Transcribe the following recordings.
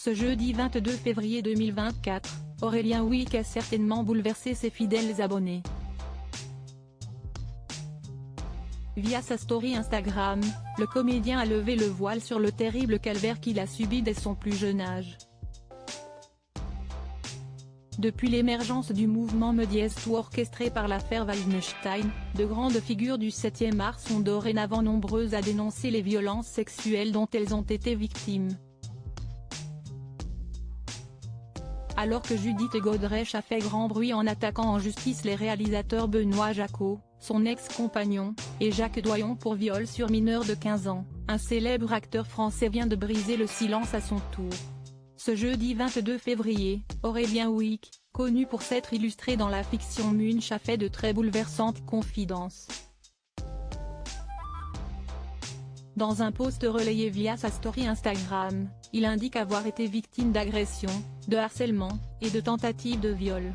Ce jeudi 22 février 2024, Aurélien Wiik a certainement bouleversé ses fidèles abonnés. Via sa story Instagram, le comédien a levé le voile sur le terrible calvaire qu'il a subi dès son plus jeune âge. Depuis l'émergence du mouvement Me Diez tout orchestré par l'affaire Wallenstein, de grandes figures du 7e art sont dorénavant nombreuses à dénoncer les violences sexuelles dont elles ont été victimes. Alors que Judith Godrèche a fait grand bruit en attaquant en justice les réalisateurs Benoît Jacot, son ex-compagnon, et Jacques Doyon pour viol sur mineur de 15 ans, un célèbre acteur français vient de briser le silence à son tour. Ce jeudi 22 février, Aurélien Wiik, connu pour s'être illustré dans la fiction Munch, a fait de très bouleversantes confidences. Dans un post relayé via sa story Instagram, il indique avoir été victime d'agressions, de harcèlement, et de tentatives de viol.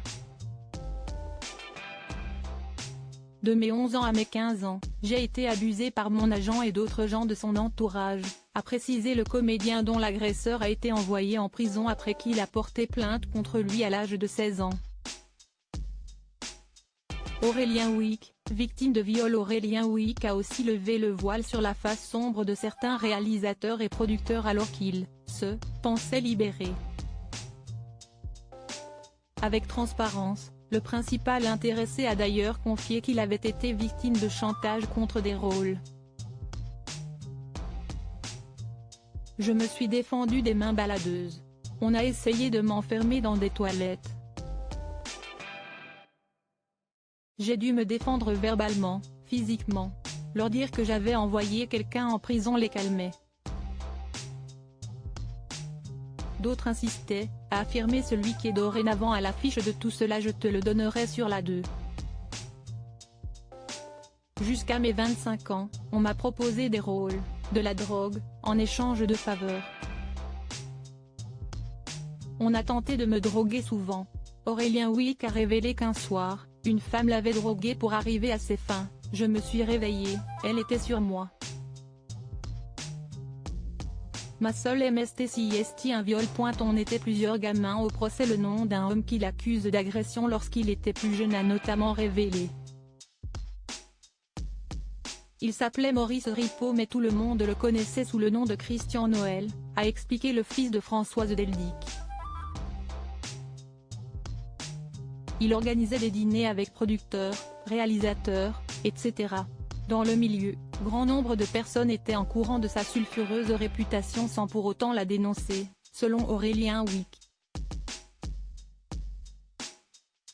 De mes 11 ans à mes 15 ans, j'ai été abusé par mon agent et d'autres gens de son entourage, a précisé le comédien dont l'agresseur a été envoyé en prison après qu'il a porté plainte contre lui à l'âge de 16 ans. Aurélien Wiik, victime de viol. Aurélien Wiik a aussi levé le voile sur la face sombre de certains réalisateurs et producteurs alors qu'il se pensait libéré. Avec transparence, le principal intéressé a d'ailleurs confié qu'il avait été victime de chantage contre des rôles. Je me suis défendu des mains baladeuses. On a essayé de m'enfermer dans des toilettes. J'ai dû me défendre verbalement, physiquement. Leur dire que j'avais envoyé quelqu'un en prison les calmait. D'autres insistaient, a affirmé celui qui est dorénavant à l'affiche de tout cela. Je te le donnerai sur la 2. Jusqu'à mes 25 ans, on m'a proposé des rôles, de la drogue, en échange de faveurs. On a tenté de me droguer souvent. Aurélien Wiik a révélé qu'un soir, une femme l'avait drogué pour arriver à ses fins. Je me suis réveillé, elle était sur moi. Ma seule MST un viol. On était plusieurs gamins au procès. Le nom d'un homme qui l'accuse d'agression lorsqu'il était plus jeune a notamment révélé. Il s'appelait Maurice Ripaud mais tout le monde le connaissait sous le nom de Christian Noël, a expliqué le fils de Françoise Deldic. Il organisait des dîners avec producteurs, réalisateurs, etc. Dans le milieu, grand nombre de personnes étaient en courant de sa sulfureuse réputation sans pour autant la dénoncer, selon Aurélien Wiik.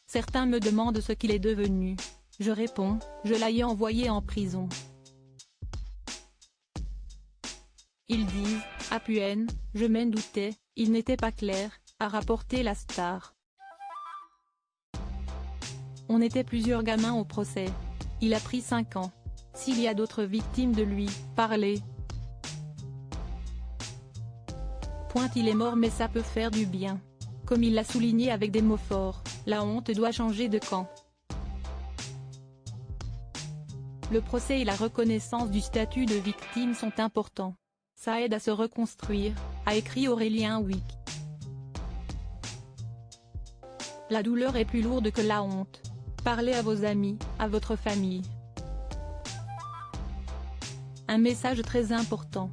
Certains me demandent ce qu'il est devenu. Je réponds, je l'ai envoyé en prison. Ils disent, APN, je m'en doutais, il n'était pas clair, a rapporté la Star. On était plusieurs gamins au procès. Il a pris 5 ans. S'il y a d'autres victimes de lui, parlez. Il est mort mais ça peut faire du bien. Comme il l'a souligné avec des mots forts, la honte doit changer de camp. Le procès et la reconnaissance du statut de victime sont importants. Ça aide à se reconstruire, a écrit Aurélien Wiik. La douleur est plus lourde que la honte. Parlez à vos amis, à votre famille. Un message très important.